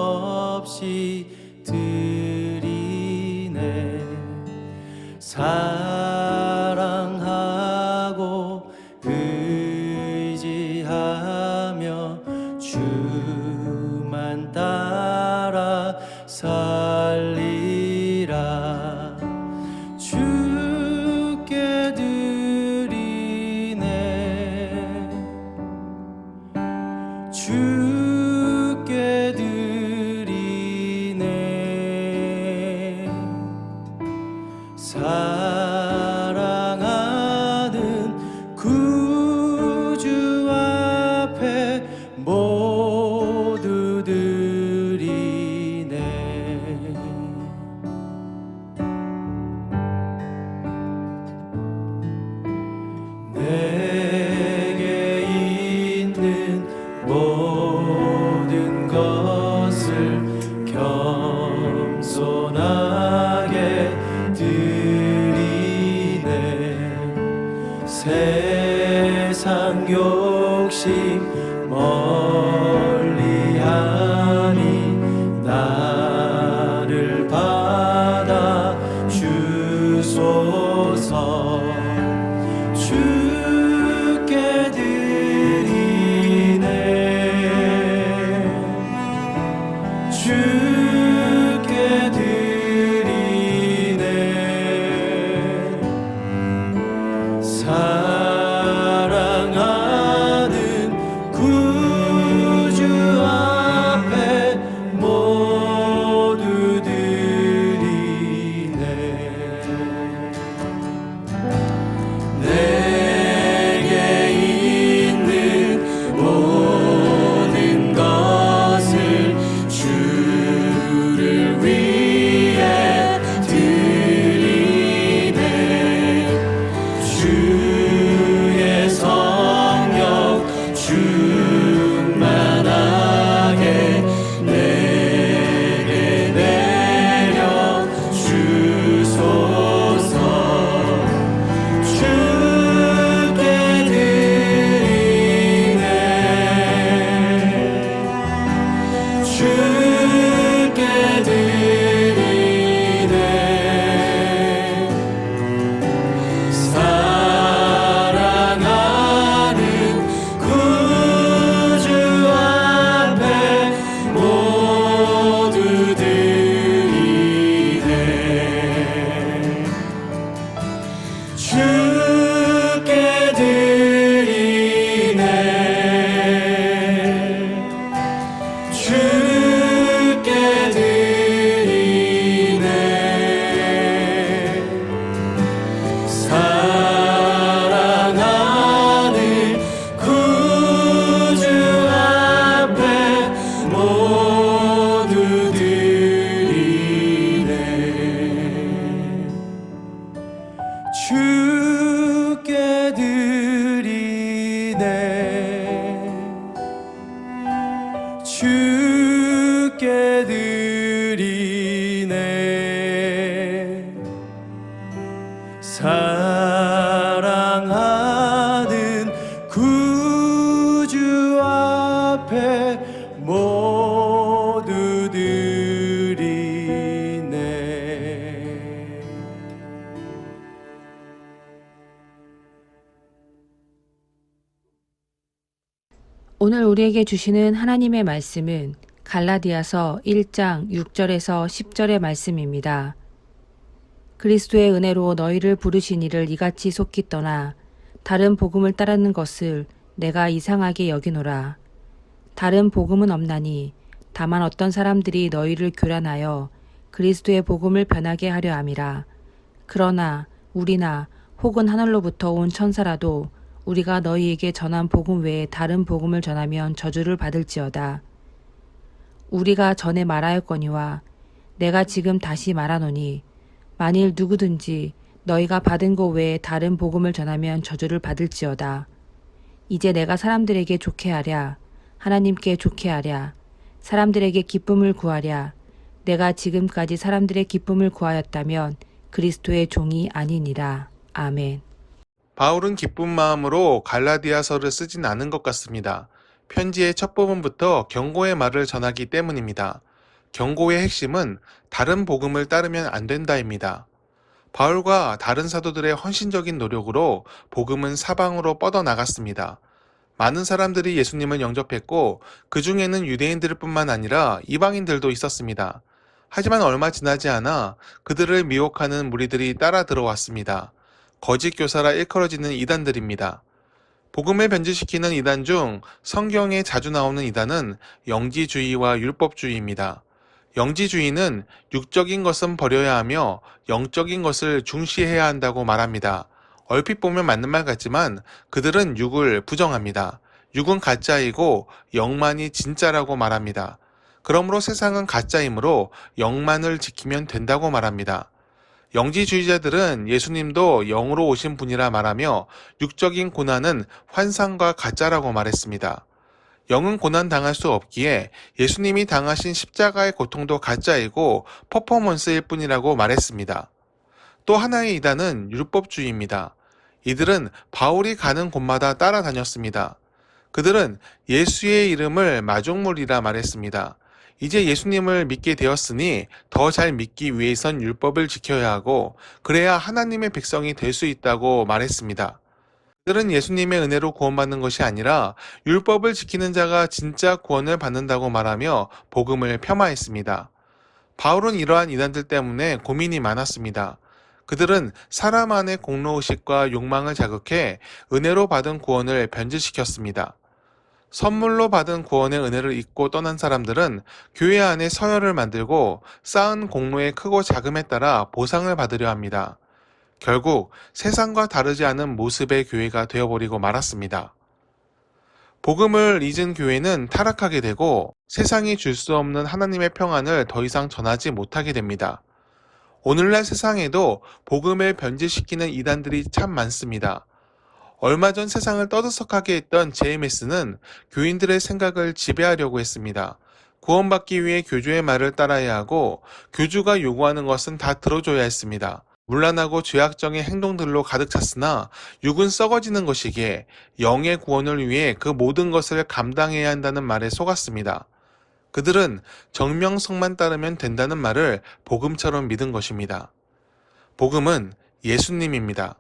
없이 드리네. 사랑하고 의지하며 주만 따라 살리라. 주께 드리네. 주께 드리네. 사랑하는 구주 앞에 모두 드리네. 내게 있는 모든 것을 겸손하게 드리네. 세상 욕심 멀리하니 나를 받아 주소서. 주께 드리네. 주께 드리네. 사랑하는 구주 앞에 모두 드리네. 내게 있는 모든 것을 주를 위해 드리네. 주의 성령 충만하게 내게 내려 주소서. 주께 드리네. 주께 드리네. 사랑하는 구주 앞에 모두 드리네. 주께 드리네. 주께 드리네. 사랑하는 구주 앞에 모두 드리네. 주께 드리네. 주께 드리네. 사랑하는 구주 앞에 모두 드리네. 오늘 우리에게 주시는 하나님의 말씀은 갈라디아서 1장 6절에서 10절의 말씀입니다. 그리스도의 은혜로 너희를 부르신 이를 이같이 속히 떠나 다른 복음을 따르는 것을 내가 이상하게 여기노라. 다른 복음은 없나니 다만 어떤 사람들이 너희를 교란하여 그리스도의 복음을 변하게 하려 함이라. 그러나 우리나 혹은 하늘로부터 온 천사라도 우리가 너희에게 전한 복음 외에 다른 복음을 전하면 저주를 받을지어다. 우리가 전에 말하였거니와 내가 지금 다시 말하노니 만일 누구든지 너희가 받은 것 외에 다른 복음을 전하면 저주를 받을지어다. 이제 내가 사람들에게 좋게 하랴, 하나님께 좋게 하랴, 사람들에게 기쁨을 구하랴. 내가 지금까지 사람들의 기쁨을 구하였다면 그리스도의 종이 아니니라. 아멘. 바울은 기쁜 마음으로 갈라디아서를 쓰진 않은 것 같습니다. 편지의 첫 부분부터 경고의 말을 전하기 때문입니다. 경고의 핵심은 다른 복음을 따르면 안 된다입니다. 바울과 다른 사도들의 헌신적인 노력으로 복음은 사방으로 뻗어나갔습니다. 많은 사람들이 예수님을 영접했고 그 중에는 유대인들 뿐만 아니라 이방인들도 있었습니다. 하지만 얼마 지나지 않아 그들을 미혹하는 무리들이 따라 들어왔습니다. 거짓 교사라 일컬어지는 이단들입니다. 복음을 변질시키는 이단 중 성경에 자주 나오는 이단은 영지주의와 율법주의입니다. 영지주의는 육적인 것은 버려야 하며 영적인 것을 중시해야 한다고 말합니다. 얼핏 보면 맞는 말 같지만 그들은 육을 부정합니다. 육은 가짜이고 영만이 진짜라고 말합니다. 그러므로 세상은 가짜이므로 영만을 지키면 된다고 말합니다. 영지주의자들은 예수님도 영으로 오신 분이라 말하며 육적인 고난은 환상과 가짜라고 말했습니다. 영은 고난 당할 수 없기에 예수님이 당하신 십자가의 고통도 가짜이고 퍼포먼스일 뿐이라고 말했습니다. 또 하나의 이단은 율법주의입니다. 이들은 바울이 가는 곳마다 따라다녔습니다. 그들은 예수의 이름을 마종물이라 말했습니다. 이제 예수님을 믿게 되었으니 더 잘 믿기 위해선 율법을 지켜야 하고 그래야 하나님의 백성이 될 수 있다고 말했습니다. 그들은 예수님의 은혜로 구원받는 것이 아니라 율법을 지키는 자가 진짜 구원을 받는다고 말하며 복음을 폄하했습니다. 바울은 이러한 이단들 때문에 고민이 많았습니다. 그들은 사람 안의 공로의식과 욕망을 자극해 은혜로 받은 구원을 변질시켰습니다. 선물로 받은 구원의 은혜를 잊고 떠난 사람들은 교회 안에 서열을 만들고 쌓은 공로의 크고 작음에 따라 보상을 받으려 합니다. 결국 세상과 다르지 않은 모습의 교회가 되어버리고 말았습니다. 복음을 잊은 교회는 타락하게 되고 세상이 줄 수 없는 하나님의 평안을 더 이상 전하지 못하게 됩니다. 오늘날 세상에도 복음을 변질시키는 이단들이 참 많습니다. 얼마 전 세상을 떠들썩하게 했던 JMS는 교인들의 생각을 지배하려고 했습니다. 구원받기 위해 교주의 말을 따라야 하고 교주가 요구하는 것은 다 들어줘야 했습니다. 문란하고 죄악적인 행동들로 가득 찼으나 육은 썩어지는 것이기에 영의 구원을 위해 그 모든 것을 감당해야 한다는 말에 속았습니다. 그들은 정명성만 따르면 된다는 말을 복음처럼 믿은 것입니다. 복음은 예수님입니다.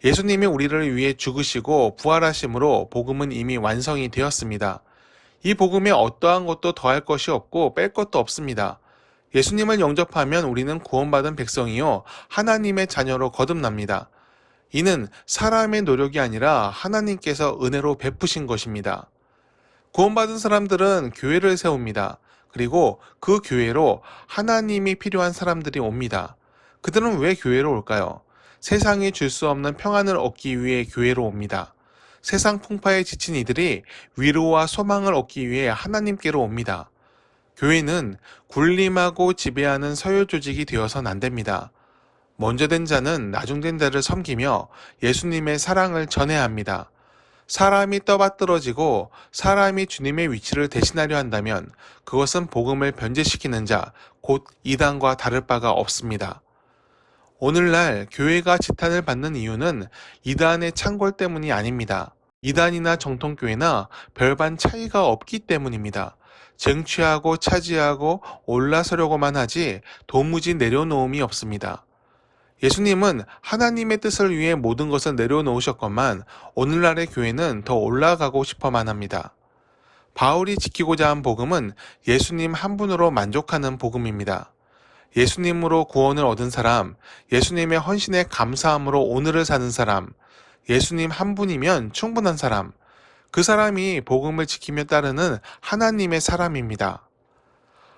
예수님이 우리를 위해 죽으시고 부활하심으로 복음은 이미 완성이 되었습니다. 이 복음에 어떠한 것도 더할 것이 없고 뺄 것도 없습니다. 예수님을 영접하면 우리는 구원받은 백성이요 하나님의 자녀로 거듭납니다. 이는 사람의 노력이 아니라 하나님께서 은혜로 베푸신 것입니다. 구원받은 사람들은 교회를 세웁니다. 그리고 그 교회로 하나님이 필요한 사람들이 옵니다. 그들은 왜 교회로 올까요? 세상이 줄 수 없는 평안을 얻기 위해 교회로 옵니다. 세상 풍파에 지친 이들이 위로와 소망을 얻기 위해 하나님께로 옵니다. 교회는 군림하고 지배하는 서열 조직이 되어선 안 됩니다. 먼저 된 자는 나중된 자를 섬기며 예수님의 사랑을 전해야 합니다. 사람이 떠받들어지고 사람이 주님의 위치를 대신하려 한다면 그것은 복음을 변질시키는 자, 곧 이단과 다를 바가 없습니다. 오늘날 교회가 지탄을 받는 이유는 이단의 창궐 때문이 아닙니다. 이단이나 정통교회나 별반 차이가 없기 때문입니다. 쟁취하고 차지하고 올라서려고만 하지 도무지 내려놓음이 없습니다. 예수님은 하나님의 뜻을 위해 모든 것을 내려놓으셨건만 오늘날의 교회는 더 올라가고 싶어만 합니다. 바울이 지키고자 한 복음은 예수님 한 분으로 만족하는 복음입니다. 예수님으로 구원을 얻은 사람, 예수님의 헌신에 감사함으로 오늘을 사는 사람, 예수님 한 분이면 충분한 사람, 그 사람이 복음을 지키며 따르는 하나님의 사람입니다.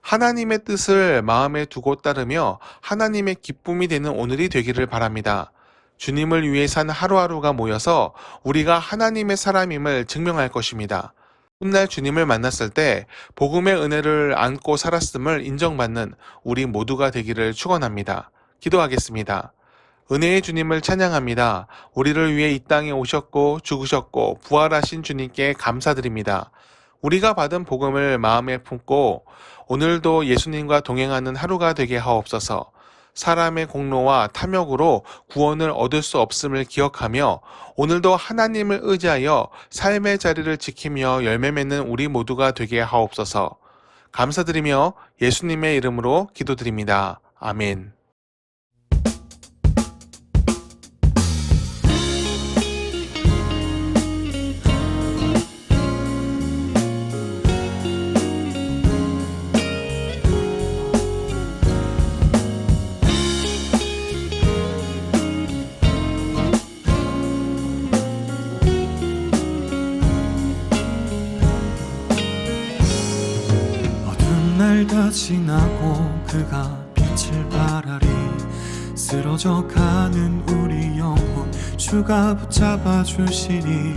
하나님의 뜻을 마음에 두고 따르며 하나님의 기쁨이 되는 오늘이 되기를 바랍니다. 주님을 위해 산 하루하루가 모여서 우리가 하나님의 사람임을 증명할 것입니다. 훗날 주님을 만났을 때 복음의 은혜를 안고 살았음을 인정받는 우리 모두가 되기를 축원합니다. 기도하겠습니다. 은혜의 주님을 찬양합니다. 우리를 위해 이 땅에 오셨고 죽으셨고 부활하신 주님께 감사드립니다. 우리가 받은 복음을 마음에 품고 오늘도 예수님과 동행하는 하루가 되게 하옵소서. 사람의 공로와 탐욕으로 구원을 얻을 수 없음을 기억하며 오늘도 하나님을 의지하여 삶의 자리를 지키며 열매 맺는 우리 모두가 되게 하옵소서. 감사드리며 예수님의 이름으로 기도드립니다. 아멘. 어두운 날 다 지나고 그가 빛을 발하리 쓰러져가는 우리 영혼 주가 붙잡아 주시니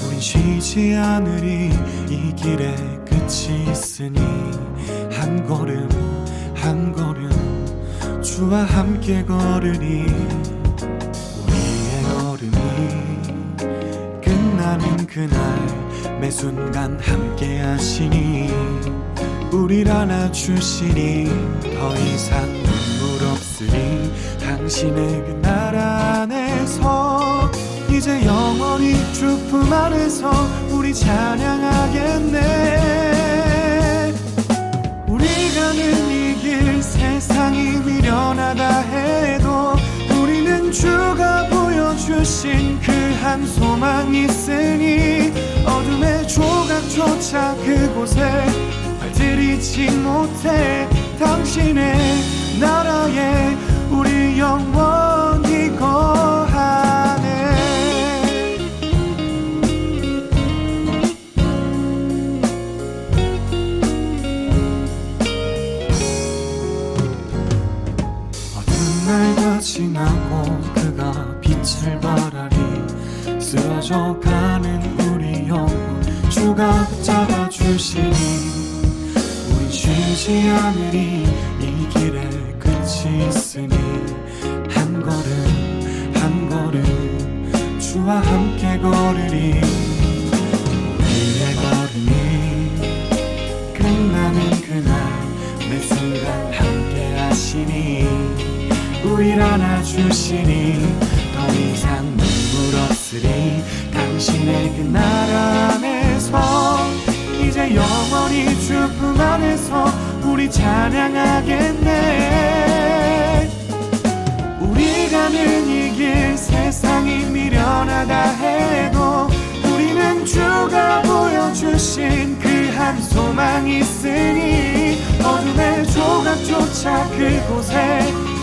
우린 쉬지 않으리 이 길에 끝이 있으니 한 걸음 한 걸음 주와 함께 걸으니 우리의 걸음이 끝나는 그날 매 순간 함께 하시니 우릴 안아주시니 더 이상 눈물 없으니 당신의 그 나라 안에서 이제 영원히 주 품 안에서 우리 찬양하겠네. 우리가 가는 이 길 세상이 미련하다 해도 우리는 주가 보여주신 그 한 소망 있으니 어둠의 조각조차 그곳에 들이지 못해 당신의 나라에 우리 영원히 거하네. 어떤 날가 지나고 그가 빛을 발하리 쓰러져가는 우리 영혼 주가 붙잡아 주시니 쉬지 않으리 이 길에 끝이 있으니 한 걸음 한 걸음 주와 함께 걸으리. 우리의 걸음이 끝나는 그날 매 순간 함께 하시니 우릴 안아주시니 더 이상 눈물 없으리 당신의 그 나라 안에서 이제 영원히 주 품 안에서 우리 찬양하겠네. 우리 가는 이 길 세상이 미련하다 해도 우리는 주가 보여주신 그 한 소망 있으니 어둠의 조각조차 그곳에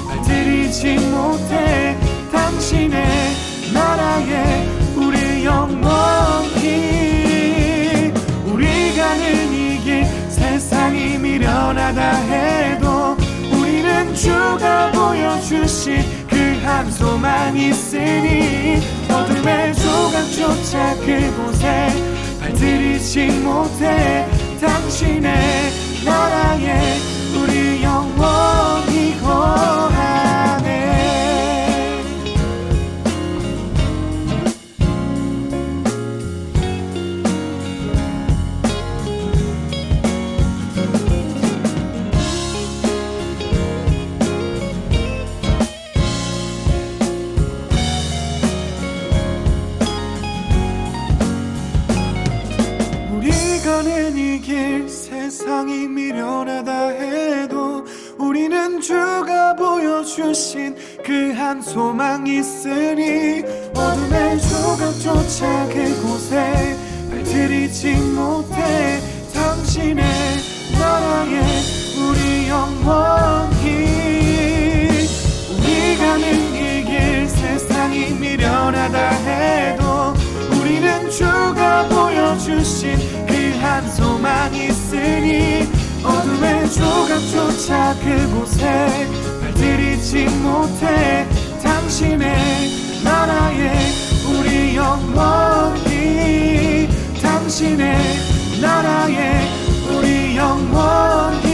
발들이지 못해 당신의 나라에 우리 영원히 우리 가는 이 길 세상이 미련하다 해도 우리는 주가 보여주신 그 한 소망 있으니 어둠의 조각조차 그곳에 발들이지 못해 당신의 나라에 우리 영원히 거하네. 가는 이 길 세상이 미련하다 해도 우리는 주가 보여주신 그 한 소망 있으니 어둠의 조각조차 그곳에 발들이지 못해 당신의 나라에 우리 영원히 우리 가는 이 길 세상이 미련하다 해도 우리는 주가 보여주신 그 한 소망 있으니 어둠의 조각조차 그곳에 발들이지 못해 당신의 나라에 우리 영원히 당신의 나라에 우리 영원히